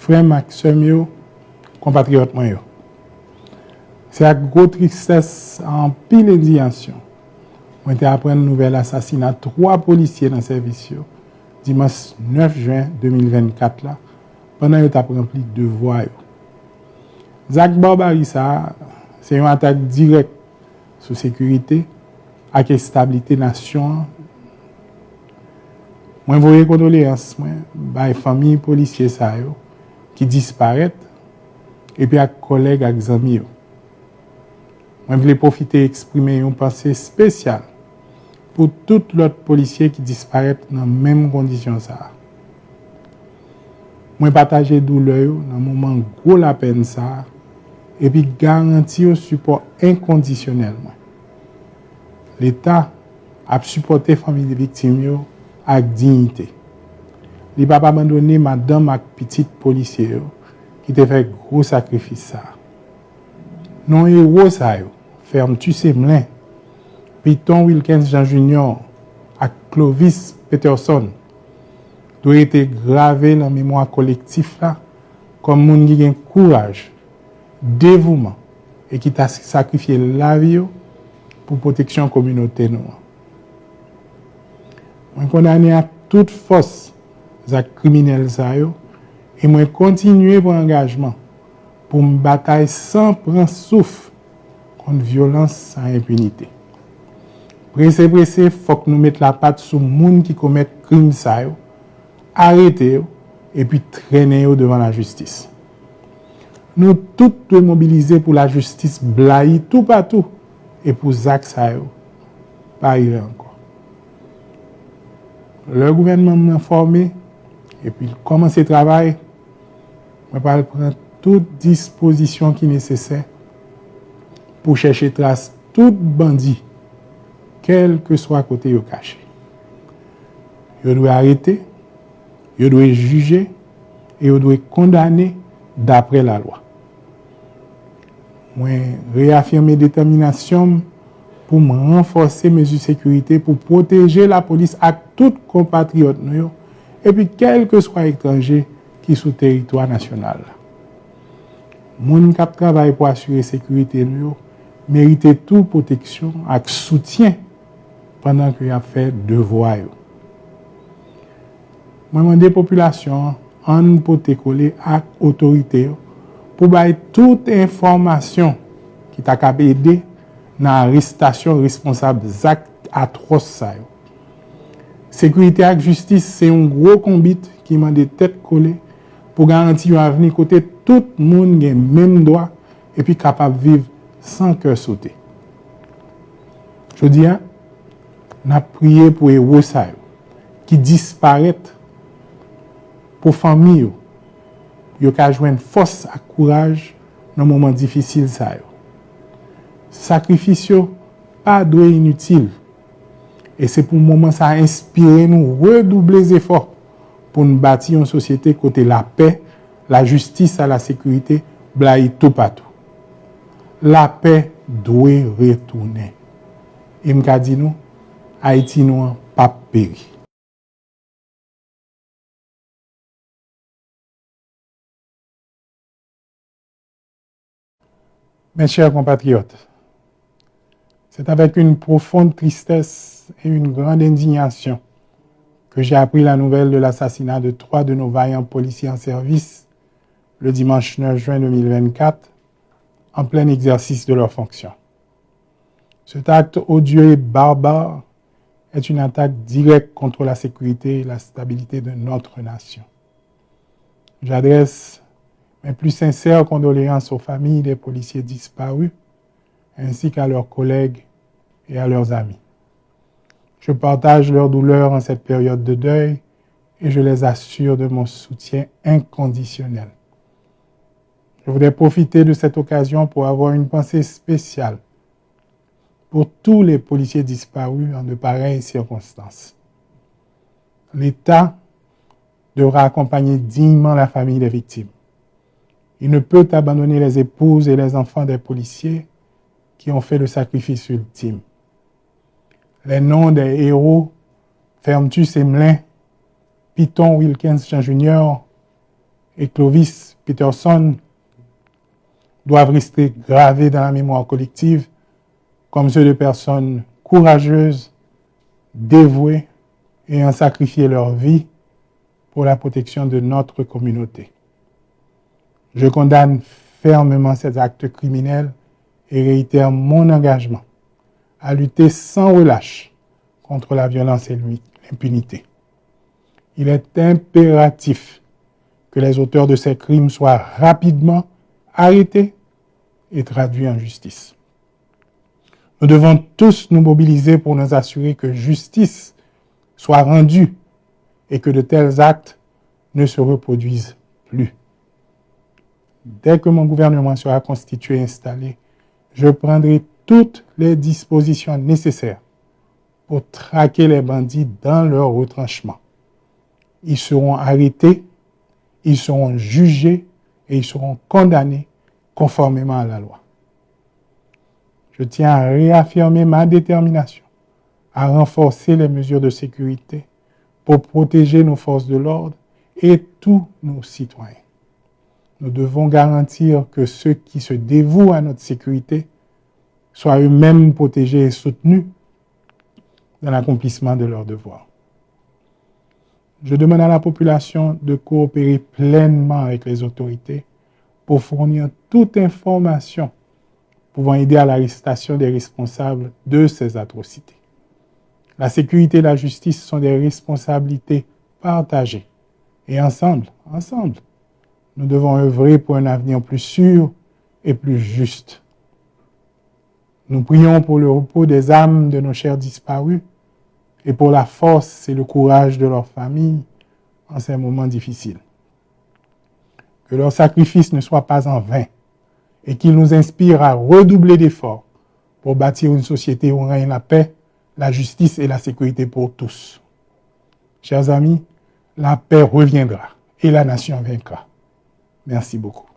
frère Maxime, compatriotes moi. C'est avec grosse tristesse en pile indignation. Moi j'ai appris une nouvelle assassinat 3 policiers dans le service dimanche 9 juin 2024 là pendant qu'ils ont rempli devoir. Zach Barbari ça c'est une attaque directe sur sécurité et la stabilité nation. Moi voyez condoléances moi by famille policiers ça yo qui disparaissent et puis à collègues et amis. Moi voulais profiter exprimer une pensée spéciale pour tous les autres policiers qui disparaissent dans les mêmes conditions ça. Moi partager douleur dans moment gros la peine ça et puis garantir un support inconditionnel. L'État a supporté famille des victimes avec dignité. Il n'a pas abandonné madame et petite policier qui te fait gros sacrifice ça. Non héros ça yo, Ferme-tu Semelin, Piton Wilkins Jean Junior et Clovis Peterson doit être gravé dans la mémoire collective là comme moun qui a courage, dévouement et qui t'a sacrifié la vie pour protection communauté nous. Moi condamné à toute force les criminels ça yo et moi continuer pour engagement pour me bataille sans prendre souffle contre violence sans impunité. Pressé, faut que nous mettions la patte sur les gens qui commettent crime ça yo, arrêter et puis traîner devant la justice. Nous tous devons mobiliser pour la justice blaye tout partout et pour Zach ça yo pas arriver encore. Le gouvernement m'a informé et puis commencer le travail. Je vais prendre toute disposition qui est nécessaire pour chercher trace tout bandit, quel que soit côté yo caché. Yo doit arrêter, yo doit juger et yo doit condamner d'après la loi. Moi réaffirmer détermination pour me renforcer mes mesures de sécurité pour protéger la police à tout compatriotes nous et puis quel que soit étranger qui sur territoire national. Moun k'ap travail pour assurer sécurité nous mérite toute protection et soutien pendant que y a fait devoir. Moi demande population en porter coller à autorité pour bailler toute information qui t'a capable aider dans l'arrestation responsable des actes atroces ça. Sécurité et justice c'est un gros combat qui m'a des têtes collées pour garantir un avenir côté tout le monde a même droit et puis capable de vivre sans cœur sauter. Je dis n'a prié pour les héros qui disparaissent pour famille yo ka joindre force et courage dans moment difficile ça. Sacrifice pas doit inutile et c'est pour moment ça inspirer nous redoubler les efforts pour nous bâtir une société côté la paix, la justice et la sécurité blaye tout partout. La paix doit retourner. Et m'ka dit nous Haïti nous pas péri. Mes chers compatriotes, c'est avec une profonde tristesse et une grande indignation que j'ai appris la nouvelle de l'assassinat de 3 de nos vaillants policiers en service le dimanche 9 juin 2024 en plein exercice de leurs fonctions. Cet acte odieux et barbare est une attaque directe contre la sécurité et la stabilité de notre nation. J'adresse mes plus sincères condoléances aux familles des policiers disparus, ainsi qu'à leurs collègues et à leurs amis. Je partage leur douleur en cette période de deuil et je les assure de mon soutien inconditionnel. Je voudrais profiter de cette occasion pour avoir une pensée spéciale pour tous les policiers disparus en de pareilles circonstances. L'État devra accompagner dignement la famille des victimes. Il ne peut abandonner les épouses et les enfants des policiers qui ont fait le sacrifice ultime. Les noms des héros, Ferme-tu Semelin, Piton Wilkins Jean Junior et Clovis Peterson doivent rester gravés dans la mémoire collective comme ceux de personnes courageuses, dévouées et ayant sacrifié leur vie pour la protection de notre communauté. Je condamne fermement ces actes criminels et réitère mon engagement à lutter sans relâche contre la violence et l'impunité. Il est impératif que les auteurs de ces crimes soient rapidement arrêtés et traduits en justice. Nous devons tous nous mobiliser pour nous assurer que justice soit rendue et que de tels actes ne se reproduisent plus. Dès que mon gouvernement sera constitué et installé, je prendrai toutes les dispositions nécessaires pour traquer les bandits dans leur retranchement. Ils seront arrêtés, ils seront jugés et ils seront condamnés conformément à la loi. Je tiens à réaffirmer ma détermination à renforcer les mesures de sécurité pour protéger nos forces de l'ordre et tous nos citoyens. Nous devons garantir que ceux qui se dévouent à notre sécurité soient eux-mêmes protégés et soutenus dans l'accomplissement de leurs devoirs. Je demande à la population de coopérer pleinement avec les autorités pour fournir toute information pouvant aider à l'arrestation des responsables de ces atrocités. La sécurité et la justice sont des responsabilités partagées. Et ensemble, nous devons œuvrer pour un avenir plus sûr et plus juste. Nous prions pour le repos des âmes de nos chers disparus et pour la force et le courage de leurs familles en ces moments difficiles. Que leur sacrifice ne soit pas en vain et qu'il nous inspire à redoubler d'efforts pour bâtir une société où règne la paix, la justice et la sécurité pour tous. Chers amis, la paix reviendra et la nation vaincra. Merci beaucoup.